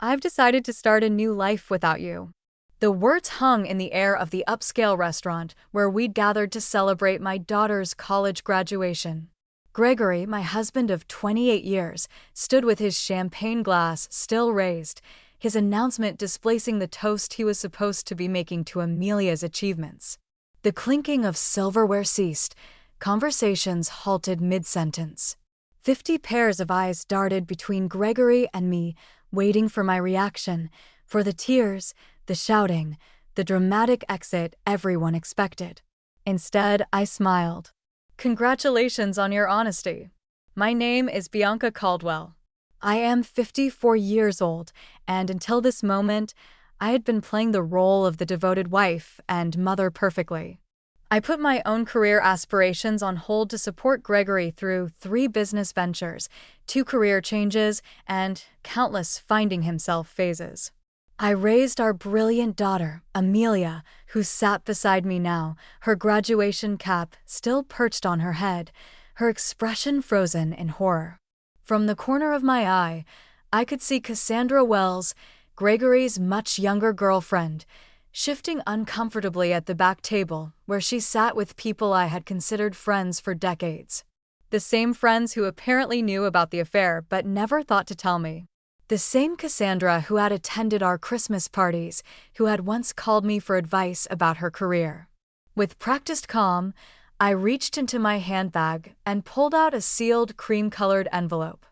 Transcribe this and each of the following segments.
I've decided to start a new life without you." The words hung in the air of the upscale restaurant where we'd gathered to celebrate my daughter's college graduation. Gregory, my husband of 28 years, stood with his champagne glass still raised, his announcement displacing the toast he was supposed to be making to Amelia's achievements. The clinking of silverware ceased. Conversations halted mid-sentence. 50 pairs of eyes darted between Gregory and me, waiting for my reaction, for the tears, the shouting, the dramatic exit everyone expected. Instead, I smiled. "Congratulations on your honesty. My name is Bianca Caldwell. I am 54 years old, and until this moment, I had been playing the role of the devoted wife and mother perfectly. I put my own career aspirations on hold to support Gregory through 3 business ventures, 2 career changes, and countless finding himself phases. I raised our brilliant daughter, Amelia, who sat beside me now, her graduation cap still perched on her head, her expression frozen in horror. From the corner of my eye, I could see Cassandra Wells, Gregory's much younger girlfriend, shifting uncomfortably at the back table where she sat with people I had considered friends for decades. The same friends who apparently knew about the affair but never thought to tell me. The same Cassandra who had attended our Christmas parties, who had once called me for advice about her career. With practiced calm, I reached into my handbag and pulled out a sealed cream-colored envelope.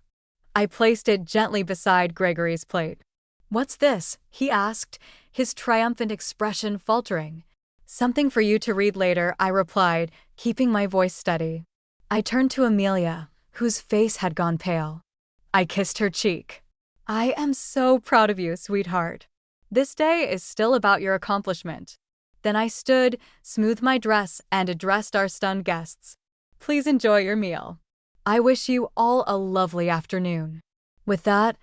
I placed it gently beside Gregory's plate. "What's this?" he asked, his triumphant expression faltering. "Something for you to read later," I replied, keeping my voice steady. I turned to Amelia, whose face had gone pale. I kissed her cheek. "I am so proud of you, sweetheart. This day is still about your accomplishment." Then I stood, smoothed my dress, and addressed our stunned guests. "Please enjoy your meal. I wish you all a lovely afternoon." With that,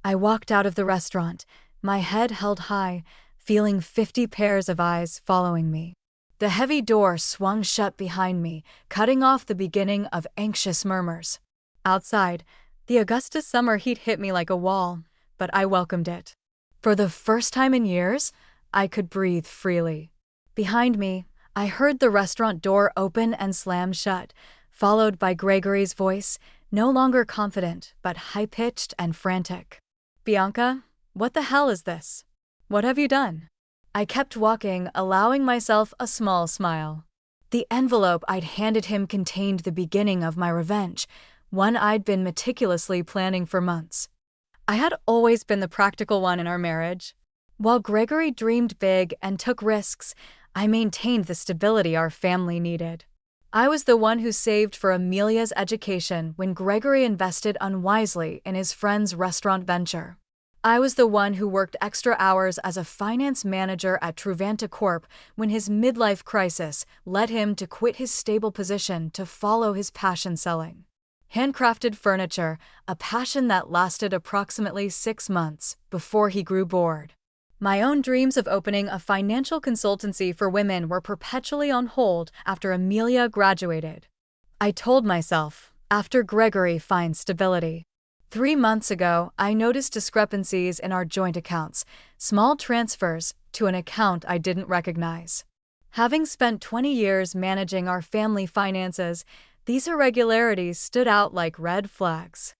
I walked out of the restaurant, my head held high, feeling 50 pairs of eyes following me. The heavy door swung shut behind me, cutting off the beginning of anxious murmurs. Outside, the Augustus summer heat hit me like a wall, but I welcomed it. For the first time in years, I could breathe freely. Behind me, I heard the restaurant door open and slam shut, followed by Gregory's voice, no longer confident but high-pitched and frantic. "Bianca, what the hell is this? What have you done?" I kept walking, allowing myself a small smile. The envelope I'd handed him contained the beginning of my revenge, one I'd been meticulously planning for months. I had always been the practical one in our marriage. While Gregory dreamed big and took risks, I maintained the stability our family needed. I was the one who saved for Amelia's education when Gregory invested unwisely in his friend's restaurant venture. I was the one who worked extra hours as a finance manager at Truvanta Corp when his midlife crisis led him to quit his stable position to follow his passion selling handcrafted furniture, a passion that lasted approximately 6 months before he grew bored. My own dreams of opening a financial consultancy for women were perpetually on hold after Amelia graduated. I told myself, after Gregory finds stability. 3 months ago, I noticed discrepancies in our joint accounts, small transfers to an account I didn't recognize. Having spent 20 years managing our family finances, these irregularities stood out like red flags.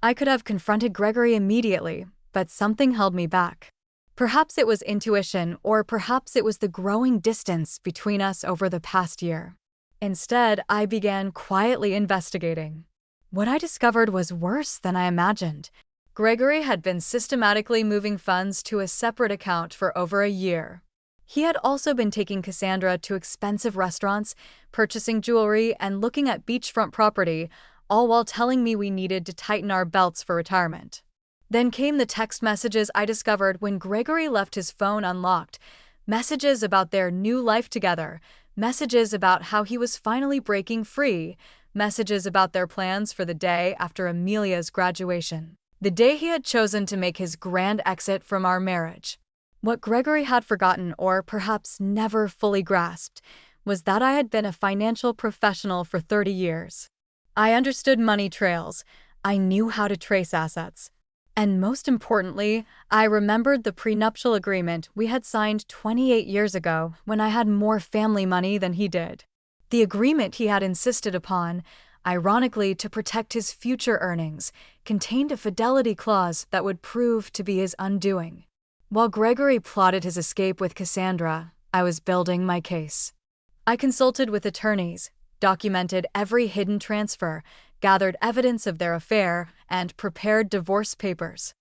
I could have confronted Gregory immediately, but something held me back. Perhaps it was intuition, or perhaps it was the growing distance between us over the past year. Instead, I began quietly investigating. What I discovered was worse than I imagined. Gregory had been systematically moving funds to a separate account for over a year. He had also been taking Cassandra to expensive restaurants, purchasing jewelry, and looking at beachfront property, all while telling me we needed to tighten our belts for retirement. Then came the text messages I discovered when Gregory left his phone unlocked, messages about their new life together, messages about how he was finally breaking free, messages about their plans for the day after Amelia's graduation, the day he had chosen to make his grand exit from our marriage. What Gregory had forgotten, or perhaps never fully grasped, was that I had been a financial professional for 30 years. I understood money trails. I knew how to trace assets. And most importantly, I remembered the prenuptial agreement we had signed 28 years ago when I had more family money than he did. The agreement he had insisted upon, ironically to protect his future earnings, contained a fidelity clause that would prove to be his undoing. While Gregory plotted his escape with Cassandra, I was building my case. I consulted with attorneys, documented every hidden transfer, gathered evidence of their affair, and prepared divorce papers.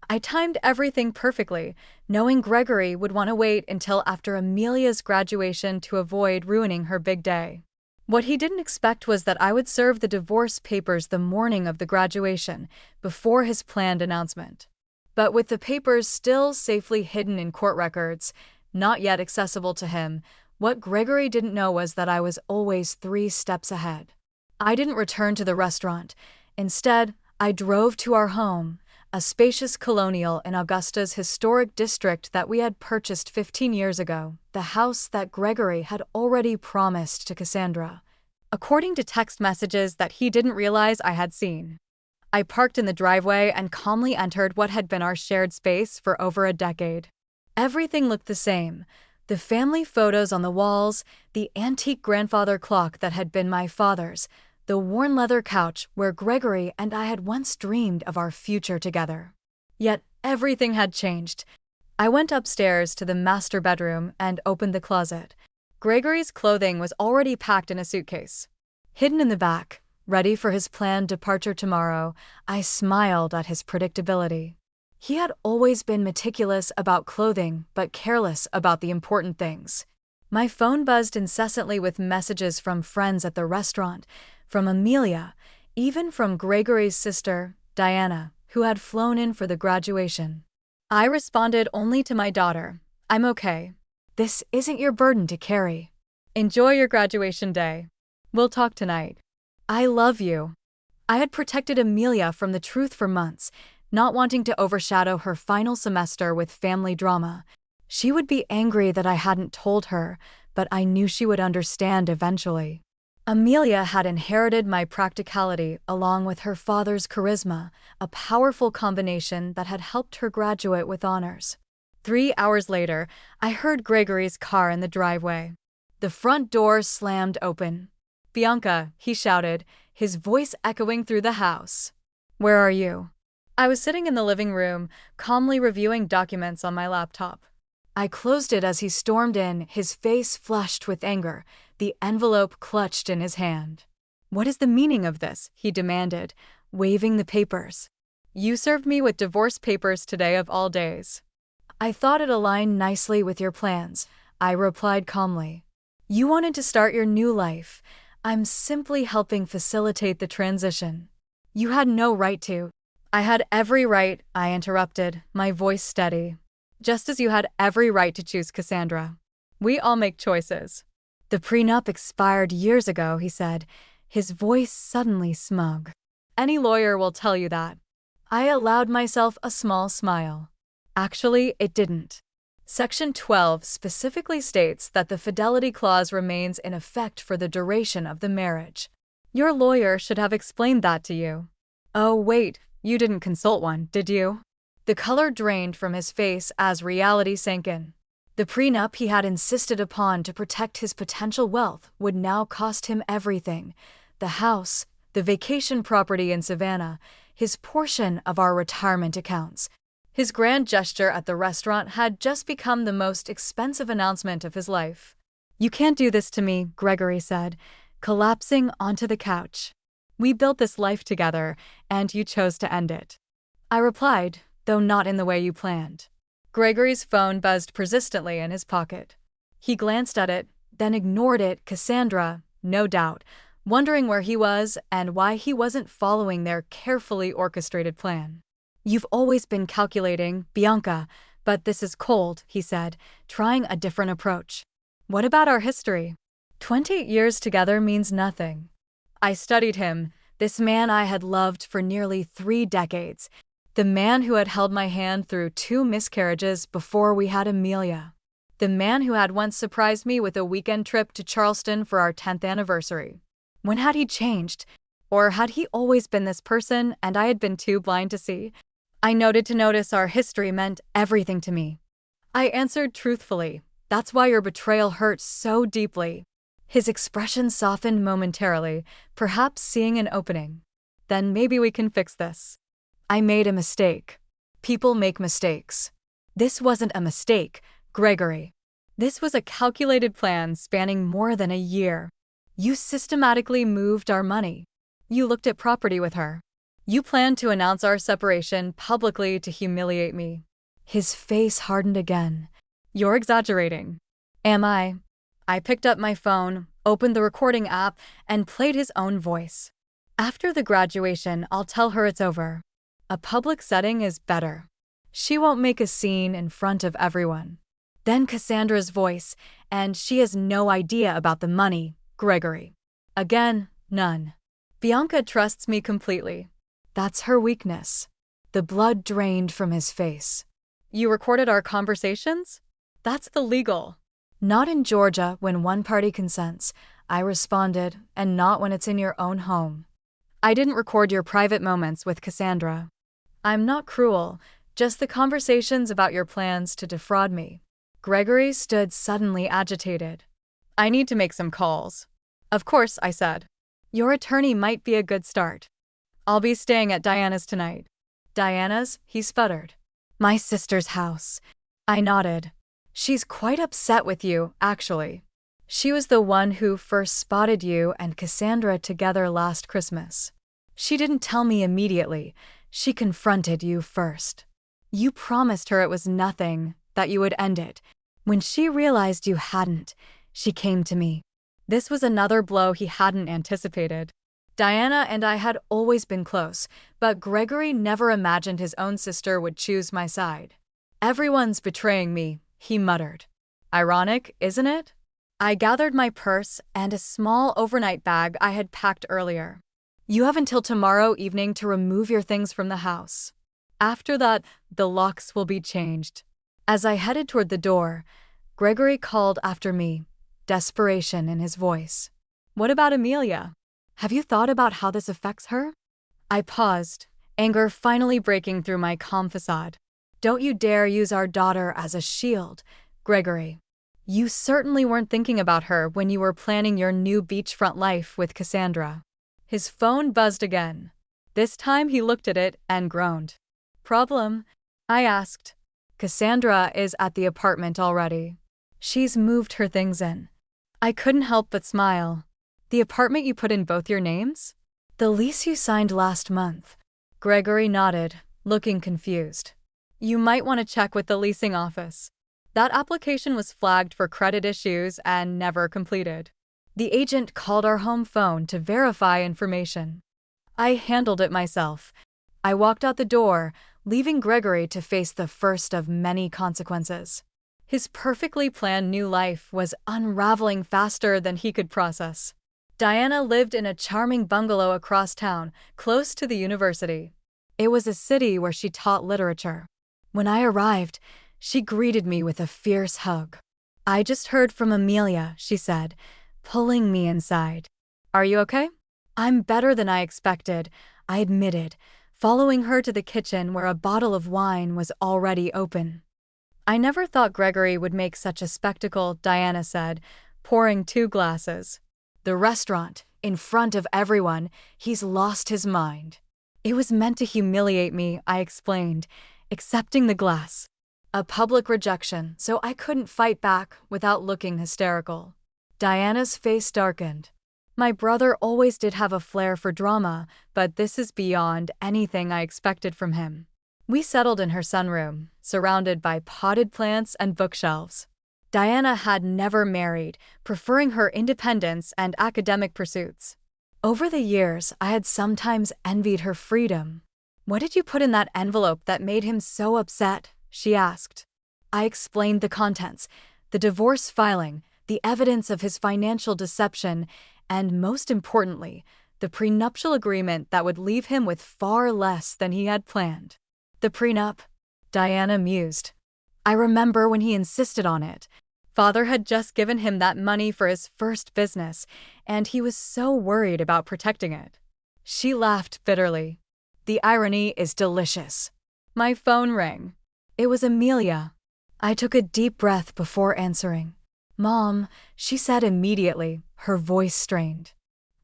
I timed everything perfectly, knowing Gregory would want to wait until after Amelia's graduation to avoid ruining her big day. What he didn't expect was that I would serve the divorce papers the morning of the graduation, before his planned announcement. But with the papers still safely hidden in court records, not yet accessible to him, what Gregory didn't know was that I was always 3 steps ahead. I didn't return to the restaurant. Instead, I drove to our home, a spacious colonial in Augusta's historic district that we had purchased 15 years ago, the house that Gregory had already promised to Cassandra, according to text messages that he didn't realize I had seen. I parked in the driveway and calmly entered what had been our shared space for over a decade. Everything looked the same. The family photos on the walls, the antique grandfather clock that had been my father's, the worn leather couch where Gregory and I had once dreamed of our future together. Yet everything had changed. I went upstairs to the master bedroom and opened the closet. Gregory's clothing was already packed in a suitcase. Hidden in the back, ready for his planned departure tomorrow, I smiled at his predictability. He had always been meticulous about clothing, but careless about the important things. My phone buzzed incessantly with messages from friends at the restaurant, from Amelia, even from Gregory's sister, Diana, who had flown in for the graduation. I responded only to my daughter, "I'm okay. This isn't your burden to carry. Enjoy your graduation day. We'll talk tonight. I love you." I had protected Amelia from the truth for months, not wanting to overshadow her final semester with family drama. She would be angry that I hadn't told her, but I knew she would understand eventually. Amelia had inherited my practicality along with her father's charisma, a powerful combination that had helped her graduate with honors. 3 hours later, I heard Gregory's car in the driveway. The front door slammed open. "Bianca," he shouted, his voice echoing through the house. "Where are you?" I was sitting in the living room, calmly reviewing documents on my laptop. I closed it as he stormed in, his face flushed with anger, the envelope clutched in his hand. "What is the meaning of this?" he demanded, waving the papers. "You served me with divorce papers today of all days." "I thought it aligned nicely with your plans," I replied calmly. "You wanted to start your new life. I'm simply helping facilitate the transition." "You had no right to." "I had every right," I interrupted, my voice steady. "Just as you had every right to choose Cassandra. We all make choices." "The prenup expired years ago," he said, his voice suddenly smug. "Any lawyer will tell you that." I allowed myself a small smile. Actually, it didn't. Section 12 specifically states that the fidelity clause remains in effect for the duration of the marriage. Your lawyer should have explained that to you. "Oh, wait, you didn't consult one, did you?" The color drained from his face as reality sank in. The prenup he had insisted upon to protect his potential wealth would now cost him everything: the house, the vacation property in Savannah, his portion of our retirement accounts. His grand gesture at the restaurant had just become the most expensive announcement of his life. "You can't do this to me," Gregory said, collapsing onto the couch. "We built this life together, and you chose to end it." I replied, though not in the way you planned. Gregory's phone buzzed persistently in his pocket. He glanced at it, then ignored it. Cassandra, no doubt, wondering where he was and why he wasn't following their carefully orchestrated plan. "You've always been calculating, Bianca, but this is cold," he said, trying a different approach. "What about our history? 28 years together means nothing." I studied him, this man I had loved for nearly 3 decades, the man who had held my hand through 2 miscarriages before we had Amelia, the man who had once surprised me with a weekend trip to Charleston for our 10th anniversary. When had he changed? Or had he always been this person and I had been too blind to see? I noted to notice our history meant everything to me. I answered truthfully. That's why your betrayal hurt so deeply. His expression softened momentarily, perhaps seeing an opening. Then maybe we can fix this. I made a mistake. People make mistakes. This wasn't a mistake, Gregory. This was a calculated plan spanning more than a year. You systematically moved our money. You looked at property with her. You planned to announce our separation publicly to humiliate me. His face hardened again. You're exaggerating. Am I? I picked up my phone, opened the recording app, and played his own voice. After the graduation, I'll tell her it's over. A public setting is better. She won't make a scene in front of everyone. Then Cassandra's voice, and she has no idea about the money, Gregory. Again, none. Bianca trusts me completely. That's her weakness. The blood drained from his face. You recorded our conversations? That's illegal. Not in Georgia when one party consents, I responded, and not when it's in your own home. I didn't record your private moments with Cassandra. I'm not cruel, just the conversations about your plans to defraud me. Gregory stood suddenly agitated. I need to make some calls. Of course, I said. Your attorney might be a good start. I'll be staying at Diana's tonight. Diana's? He sputtered. My sister's house. I nodded. She's quite upset with you, actually. She was the one who first spotted you and Cassandra together last Christmas. She didn't tell me immediately. She confronted you first. You promised her it was nothing, that you would end it. When she realized you hadn't, she came to me. This was another blow he hadn't anticipated. Diana and I had always been close, but Gregory never imagined his own sister would choose my side. Everyone's betraying me, he muttered. Ironic, isn't it? I gathered my purse and a small overnight bag I had packed earlier. You have until tomorrow evening to remove your things from the house. After that, the locks will be changed. As I headed toward the door, Gregory called after me, desperation in his voice. What about Amelia? Have you thought about how this affects her? I paused, anger finally breaking through my calm facade. Don't you dare use our daughter as a shield, Gregory. You certainly weren't thinking about her when you were planning your new beachfront life with Cassandra. His phone buzzed again. This time he looked at it and groaned. Problem? I asked. Cassandra is at the apartment already. She's moved her things in. I couldn't help but smile. The apartment you put in both your names? The lease you signed last month. Gregory nodded, looking confused. You might want to check with the leasing office. That application was flagged for credit issues and never completed. The agent called our home phone to verify information. I handled it myself. I walked out the door, leaving Gregory to face the first of many consequences. His perfectly planned new life was unraveling faster than he could process. Diana lived in a charming bungalow across town, close to the university. It was a city where she taught literature. When I arrived, she greeted me with a fierce hug. I just heard from Amelia, she said, pulling me inside. Are you okay? I'm better than I expected, I admitted, following her to the kitchen where a bottle of wine was already open. I never thought Gregory would make such a spectacle, Diana said, pouring 2 glasses. The restaurant, in front of everyone, he's lost his mind. It was meant to humiliate me, I explained, accepting the glass. A public rejection, so I couldn't fight back without looking hysterical. Diana's face darkened. My brother always did have a flair for drama, but this is beyond anything I expected from him. We settled in her sunroom, surrounded by potted plants and bookshelves. Diana had never married, preferring her independence and academic pursuits. Over the years, I had sometimes envied her freedom. What did you put in that envelope that made him so upset? She asked. I explained the contents, the divorce filing, the evidence of his financial deception, and most importantly, the prenuptial agreement that would leave him with far less than he had planned. The prenup? Diana mused. I remember when he insisted on it. Father had just given him that money for his first business, and he was so worried about protecting it. She laughed bitterly. The irony is delicious. My phone rang. It was Amelia. I took a deep breath before answering. "Mom," she said immediately, her voice strained.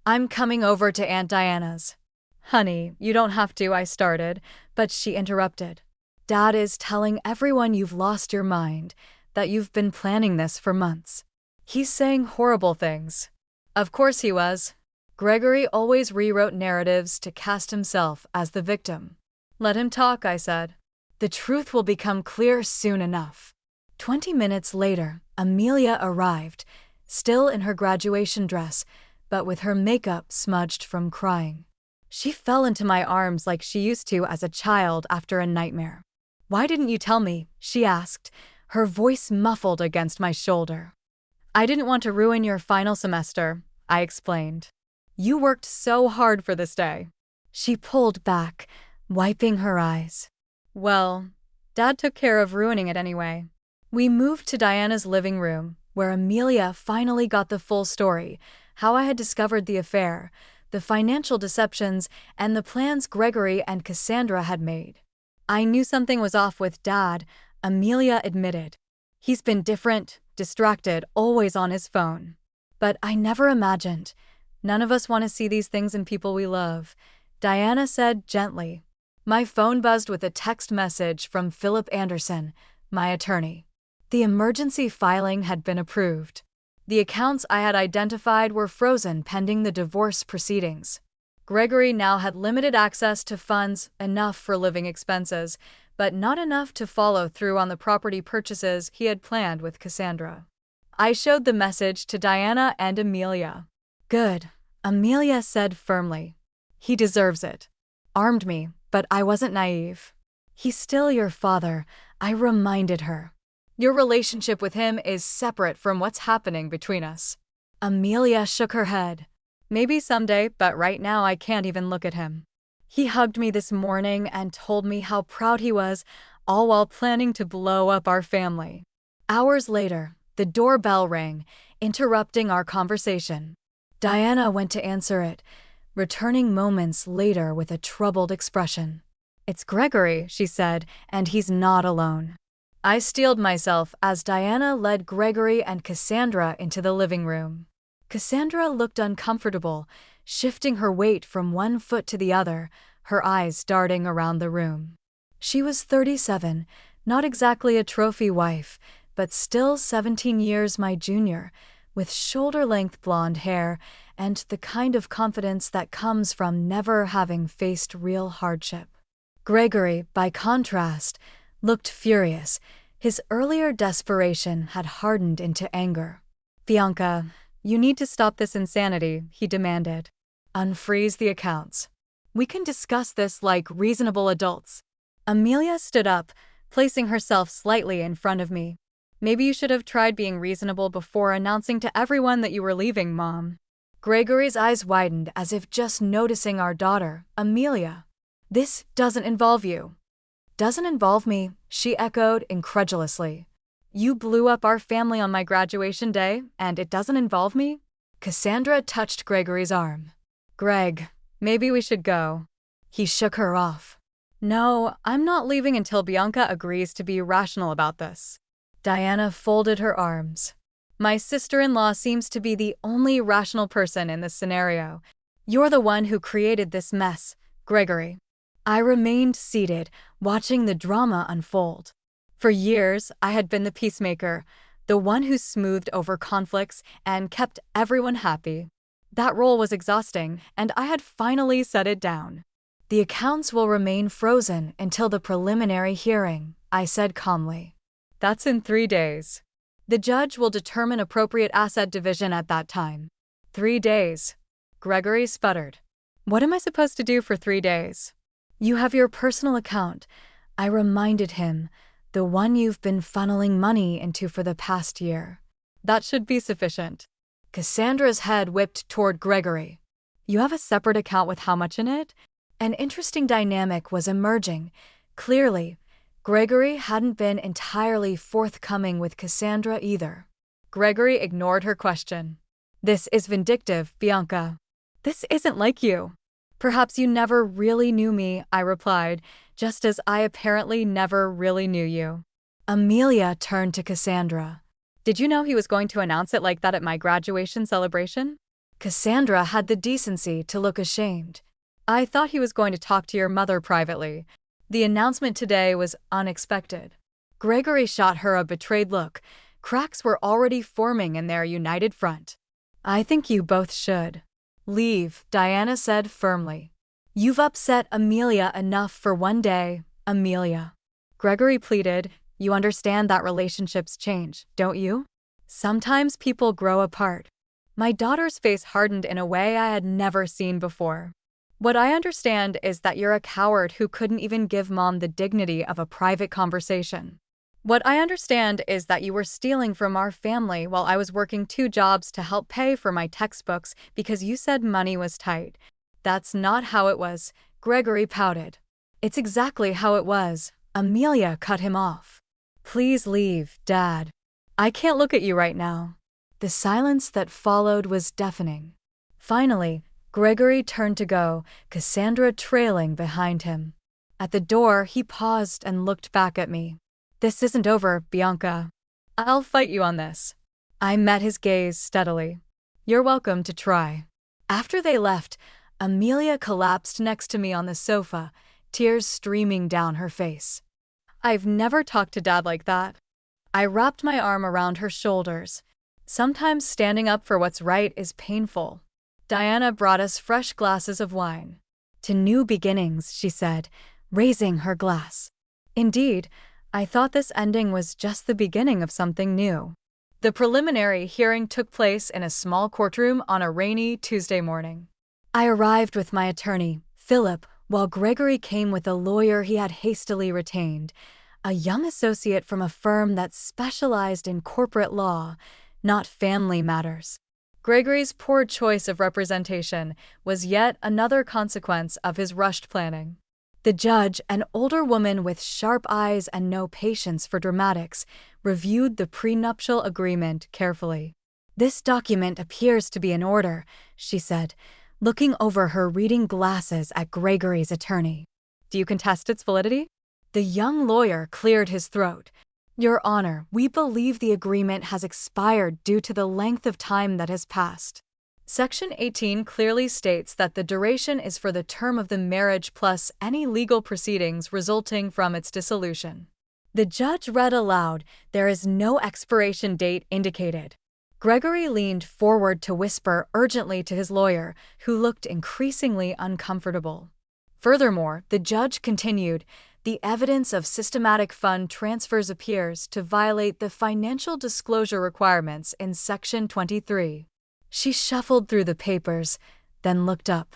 "I'm coming over to Aunt Diana's." "Honey, you don't have to," I started, but she interrupted. "Dad is telling everyone you've lost your mind, that you've been planning this for months. He's saying horrible things." Of course he was. Gregory always rewrote narratives to cast himself as the victim. "Let him talk," I said. "The truth will become clear soon enough." 20 minutes later, Amelia arrived, still in her graduation dress, but with her makeup smudged from crying. She fell into my arms like she used to as a child after a nightmare. "Why didn't you tell me?" she asked, her voice muffled against my shoulder. "I didn't want to ruin your final semester," I explained. "You worked so hard for this day." She pulled back, wiping her eyes. "Well, Dad took care of ruining it anyway." We moved to Diana's living room, where Amelia finally got the full story, how I had discovered the affair, the financial deceptions, and the plans Gregory and Cassandra had made. "I knew something was off with Dad," Amelia admitted. "He's been different, distracted, always on his phone. But I never imagined. None of us want to see these things in people we love," Diana said gently. My phone buzzed with a text message from Philip Anderson, my attorney. The emergency filing had been approved. The accounts I had identified were frozen pending the divorce proceedings. Gregory now had limited access to funds, enough for living expenses, but not enough to follow through on the property purchases he had planned with Cassandra. I showed the message to Diana and Amelia. "Good," Amelia said firmly. "He deserves it." Armed me, but I wasn't naive. "He's still your father," I reminded her. "Your relationship with him is separate from what's happening between us." Amelia shook her head. "Maybe someday, but right now I can't even look at him. He hugged me this morning and told me how proud he was, all while planning to blow up our family." Hours later, the doorbell rang, interrupting our conversation. Diana went to answer it, returning moments later with a troubled expression. "It's Gregory," she said, "and he's not alone." I steeled myself as Diana led Gregory and Cassandra into the living room. Cassandra looked uncomfortable, shifting her weight from one foot to the other, her eyes darting around the room. She was 37, not exactly a trophy wife, but still 17 years my junior, with shoulder-length blonde hair and the kind of confidence that comes from never having faced real hardship. Gregory, by contrast, looked furious. His earlier desperation had hardened into anger. "Bianca, you need to stop this insanity," he demanded. "Unfreeze the accounts. We can discuss this like reasonable adults." Amelia stood up, placing herself slightly in front of me. "Maybe you should have tried being reasonable before announcing to everyone that you were leaving, Mom." Gregory's eyes widened as if just noticing our daughter, Amelia. "This doesn't involve you." "Doesn't involve me," she echoed incredulously. "You blew up our family on my graduation day, and it doesn't involve me?" Cassandra touched Gregory's arm. "Greg, maybe we should go." He shook her off. "No, I'm not leaving until Bianca agrees to be rational about this." Diana folded her arms. "My sister-in-law seems to be the only rational person in this scenario. You're the one who created this mess, Gregory." I remained seated, watching the drama unfold. For years, I had been the peacemaker, the one who smoothed over conflicts and kept everyone happy. That role was exhausting, and I had finally set it down. "The accounts will remain frozen until the preliminary hearing," I said calmly. "That's in 3 days. The judge will determine appropriate asset division at that time." 3 days. Gregory sputtered. "What am I supposed to do for 3 days?" "You have your personal account," I reminded him, "the one you've been funneling money into for the past year." "That should be sufficient." Cassandra's head whipped toward Gregory. "You have a separate account with how much in it?" An interesting dynamic was emerging. Clearly, Gregory hadn't been entirely forthcoming with Cassandra either. Gregory ignored her question. "This is vindictive, Bianca. This isn't like you." "Perhaps you never really knew me," I replied, just as I apparently never really knew you. Amelia turned to Cassandra. Did you know he was going to announce it like that at my graduation celebration? Cassandra had the decency to look ashamed. I thought he was going to talk to your mother privately. The announcement today was unexpected. Gregory shot her a betrayed look. Cracks were already forming in their united front. I think you both should leave, Diana said firmly. You've upset Amelia enough for one day, Amelia. Gregory pleaded. You understand that relationships change, don't you? Sometimes people grow apart. My daughter's face hardened in a way I had never seen before. What I understand is that you're a coward who couldn't even give Mom the dignity of a private conversation. What I understand is that you were stealing from our family while I was working 2 jobs to help pay for my textbooks because you said money was tight. That's not how it was, Gregory pouted. It's exactly how it was, Amelia cut him off. Please leave, Dad. I can't look at you right now. The silence that followed was deafening. Finally, Gregory turned to go, Cassandra trailing behind him. At the door, he paused and looked back at me. This isn't over, Bianca. I'll fight you on this. I met his gaze steadily. You're welcome to try. After they left, Amelia collapsed next to me on the sofa, tears streaming down her face. I've never talked to Dad like that. I wrapped my arm around her shoulders. Sometimes standing up for what's right is painful. Diana brought us fresh glasses of wine. To new beginnings, she said, raising her glass. Indeed, I thought this ending was just the beginning of something new. The preliminary hearing took place in a small courtroom on a rainy Tuesday morning. I arrived with my attorney, Philip, while Gregory came with a lawyer he had hastily retained, a young associate from a firm that specialized in corporate law, not family matters. Gregory's poor choice of representation was yet another consequence of his rushed planning. The judge, an older woman with sharp eyes and no patience for dramatics, reviewed the prenuptial agreement carefully. This document appears to be in order, she said, looking over her reading glasses at Gregory's attorney. Do you contest its validity? The young lawyer cleared his throat. Your Honor, we believe the agreement has expired due to the length of time that has passed. Section 18 clearly states that the duration is for the term of the marriage plus any legal proceedings resulting from its dissolution. The judge read aloud, there is no expiration date indicated. Gregory leaned forward to whisper urgently to his lawyer, who looked increasingly uncomfortable. Furthermore, the judge continued, the evidence of systematic fund transfers appears to violate the financial disclosure requirements in Section 23. She shuffled through the papers, then looked up.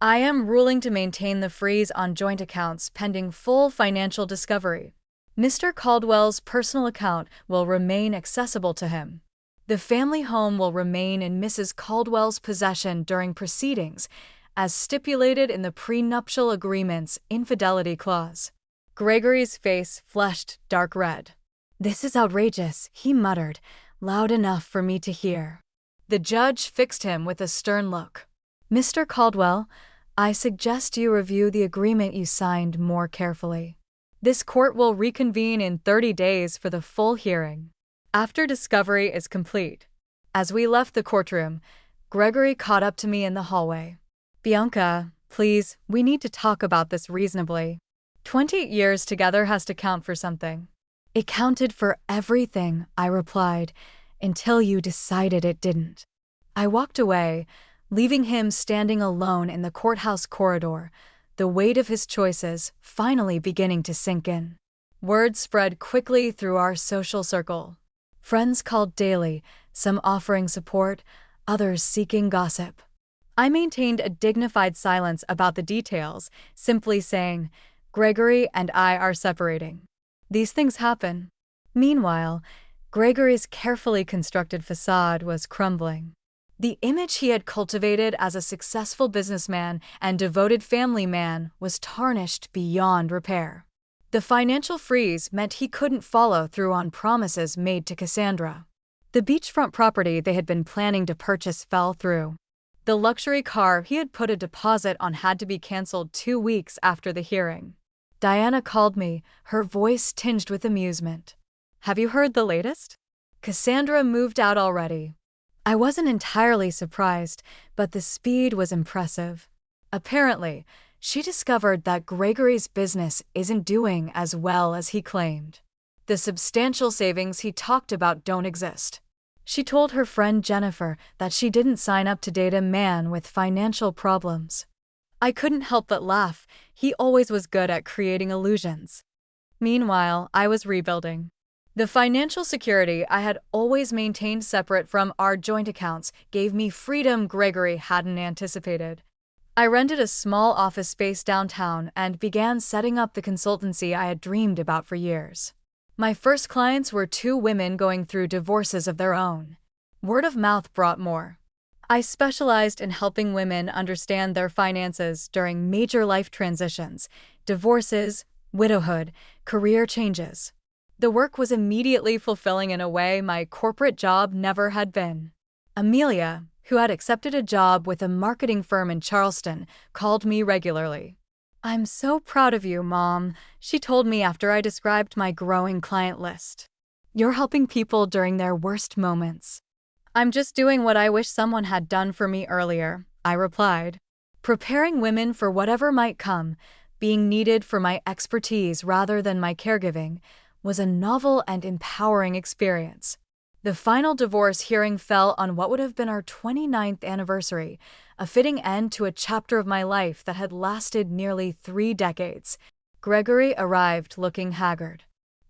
I am ruling to maintain the freeze on joint accounts pending full financial discovery. Mr. Caldwell's personal account will remain accessible to him. The family home will remain in Mrs. Caldwell's possession during proceedings, as stipulated in the prenuptial agreement's infidelity clause. Gregory's face flushed dark red. This is outrageous, he muttered, loud enough for me to hear. The judge fixed him with a stern look. Mr. Caldwell, I suggest you review the agreement you signed more carefully. This court will reconvene in 30 days for the full hearing, after discovery is complete. As we left the courtroom, Gregory caught up to me in the hallway. Bianca, please, we need to talk about this reasonably. 20 years together has to count for something. It counted for everything, I replied, until you decided it didn't. I walked away, leaving him standing alone in the courthouse corridor, the weight of his choices finally beginning to sink in. Word spread quickly through our social circle. Friends called daily, some offering support, others seeking gossip. I maintained a dignified silence about the details, simply saying, Gregory and I are separating. These things happen. Meanwhile, Gregory's carefully constructed facade was crumbling. The image he had cultivated as a successful businessman and devoted family man was tarnished beyond repair. The financial freeze meant he couldn't follow through on promises made to Cassandra. The beachfront property they had been planning to purchase fell through. The luxury car he had put a deposit on had to be canceled 2 weeks after the hearing. Diana called me, her voice tinged with amusement. Have you heard the latest? Cassandra moved out already. I wasn't entirely surprised, but the speed was impressive. Apparently, she discovered that Gregory's business isn't doing as well as he claimed. The substantial savings he talked about don't exist. She told her friend Jennifer that she didn't sign up to date a man with financial problems. I couldn't help but laugh. He always was good at creating illusions. Meanwhile, I was rebuilding. The financial security I had always maintained separate from our joint accounts gave me freedom Gregory hadn't anticipated. I rented a small office space downtown and began setting up the consultancy I had dreamed about for years. My first clients were two women going through divorces of their own. Word of mouth brought more. I specialized in helping women understand their finances during major life transitions, divorces, widowhood, career changes. The work was immediately fulfilling in a way my corporate job never had been. Amelia, who had accepted a job with a marketing firm in Charleston, called me regularly. I'm so proud of you, Mom, she told me after I described my growing client list. You're helping people during their worst moments. I'm just doing what I wish someone had done for me earlier, I replied. Preparing women for whatever might come, being needed for my expertise rather than my caregiving, was a novel and empowering experience. The final divorce hearing fell on what would have been our 29th anniversary, a fitting end to a chapter of my life that had lasted nearly 3 decades. Gregory arrived looking haggard.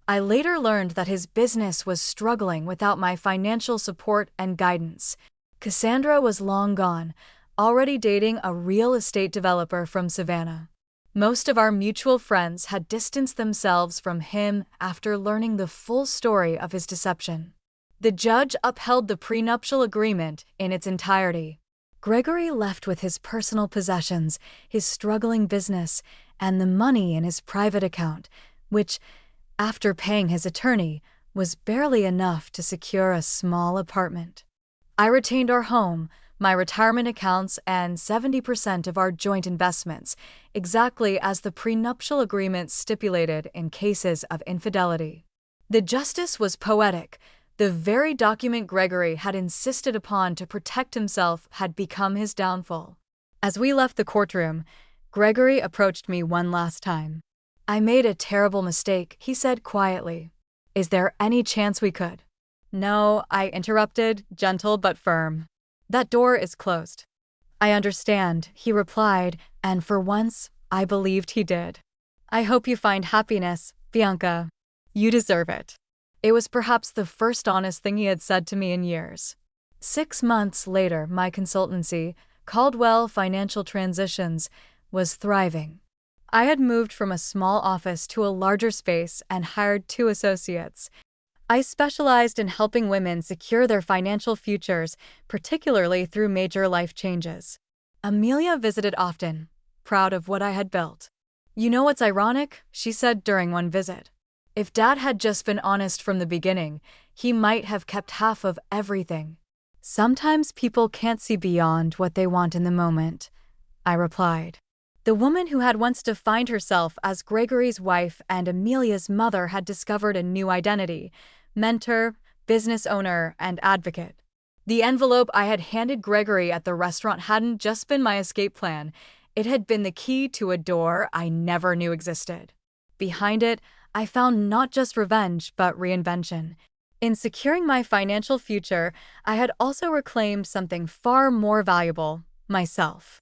I later learned that his business was struggling without my financial support and guidance. Cassandra was long gone, already dating a real estate developer from Savannah. Most of our mutual friends had distanced themselves from him after learning the full story of his deception. The judge upheld the prenuptial agreement in its entirety. Gregory left with his personal possessions, his struggling business, and the money in his private account, which, after paying his attorney, was barely enough to secure a small apartment. I retained our home, my retirement accounts, and 70% of our joint investments, exactly as the prenuptial agreement stipulated in cases of infidelity. The justice was poetic. The very document Gregory had insisted upon to protect himself had become his downfall. As we left the courtroom, Gregory approached me one last time. I made a terrible mistake, he said quietly. Is there any chance we could? No, I interrupted, gentle but firm. That door is closed. I understand, he replied, and for once, I believed he did. I hope you find happiness, Bianca. You deserve it. It was perhaps the first honest thing he had said to me in years. 6 months later, my consultancy, Caldwell Financial Transitions, was thriving. I had moved from a small office to a larger space and hired 2 associates. I specialized in helping women secure their financial futures, particularly through major life changes. Amelia visited often, proud of what I had built. You know what's ironic? She said during one visit. If Dad had just been honest from the beginning, he might have kept half of everything. Sometimes people can't see beyond what they want in the moment, I replied. The woman who had once defined herself as Gregory's wife and Amelia's mother had discovered a new identity: mentor, business owner, and advocate. The envelope I had handed Gregory at the restaurant hadn't just been my escape plan, it had been the key to a door I never knew existed. Behind it, I found not just revenge, but reinvention. In securing my financial future, I had also reclaimed something far more valuable: myself.